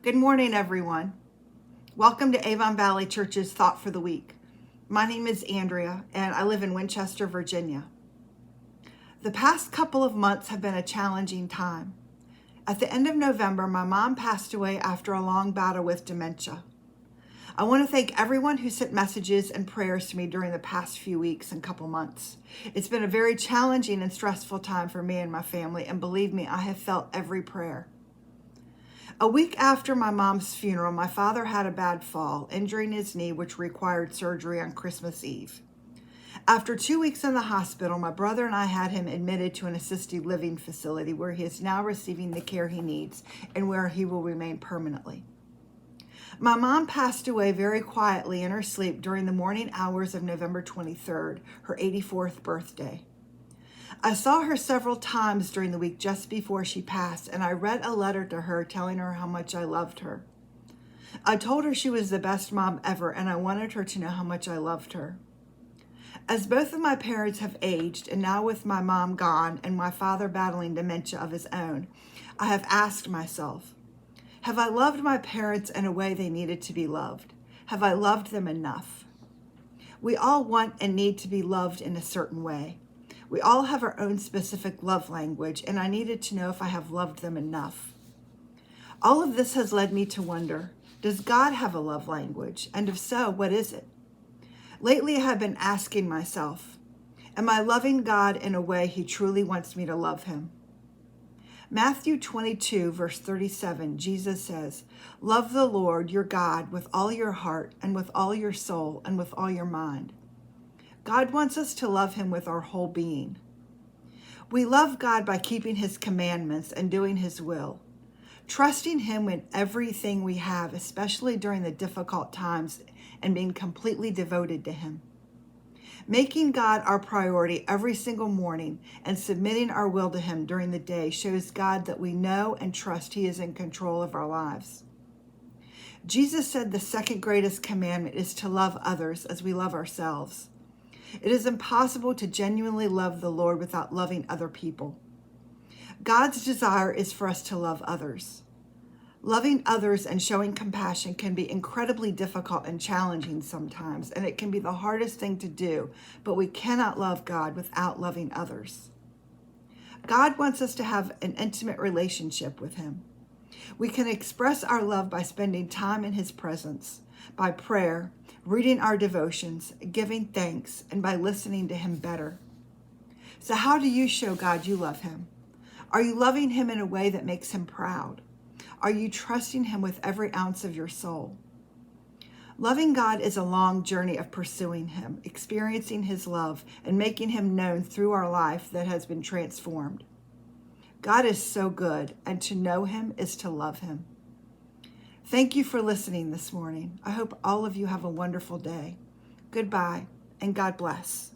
Good morning, everyone. Welcome to Avon Valley Church's Thought for the Week. My name is Andrea, and I live in Winchester, Virginia. The past couple of months have been a challenging time. At the end of November, my mom passed away after a long battle with dementia. I want to thank everyone who sent messages and prayers to me during the past few weeks and couple months. It's been a very challenging and stressful time for me and my family, and believe me, I have felt every prayer. A week after my mom's funeral, my father had a bad fall, injuring his knee, which required surgery on Christmas Eve. After 2 weeks in the hospital, my brother and I had him admitted to an assisted living facility where he is now receiving the care he needs and where he will remain permanently. My mom passed away very quietly in her sleep during the morning hours of November 23rd, her 84th birthday. I saw her several times during the week just before she passed, and I read a letter to her telling her how much I loved her. I told her she was the best mom ever, and I wanted her to know how much I loved her. As both of my parents have aged, and now with my mom gone and my father battling dementia of his own, I have asked myself, have I loved my parents in a way they needed to be loved? Have I loved them enough? We all want and need to be loved in a certain way. We all have our own specific love language, and I needed to know if I have loved them enough. All of this has led me to wonder, does God have a love language? And if so, what is it? Lately, I have been asking myself, am I loving God in a way He truly wants me to love Him? Matthew 22, verse 37, Jesus says, "Love the Lord your God with all your heart and with all your soul and with all your mind." God wants us to love Him with our whole being. We love God by keeping His commandments and doing His will, trusting Him with everything we have, especially during the difficult times, and being completely devoted to Him. Making God our priority every single morning and submitting our will to Him during the day shows God that we know and trust He is in control of our lives. Jesus said the second greatest commandment is to love others as we love ourselves. It is impossible to genuinely love the Lord without loving other people. God's desire is for us to love others. Loving others and showing compassion can be incredibly difficult and challenging sometimes, and it can be the hardest thing to do, but we cannot love God without loving others. God wants us to have an intimate relationship with Him. We can express our love by spending time in His presence, by prayer, reading our devotions, giving thanks, and by listening to Him better. So how do you show God you love Him? Are you loving Him in a way that makes Him proud? Are you trusting Him with every ounce of your soul? Loving God is a long journey of pursuing Him, experiencing His love, and making Him known through our life that has been transformed. God is so good, and to know Him is to love Him. Thank you for listening this morning. I hope all of you have a wonderful day. Goodbye, and God bless.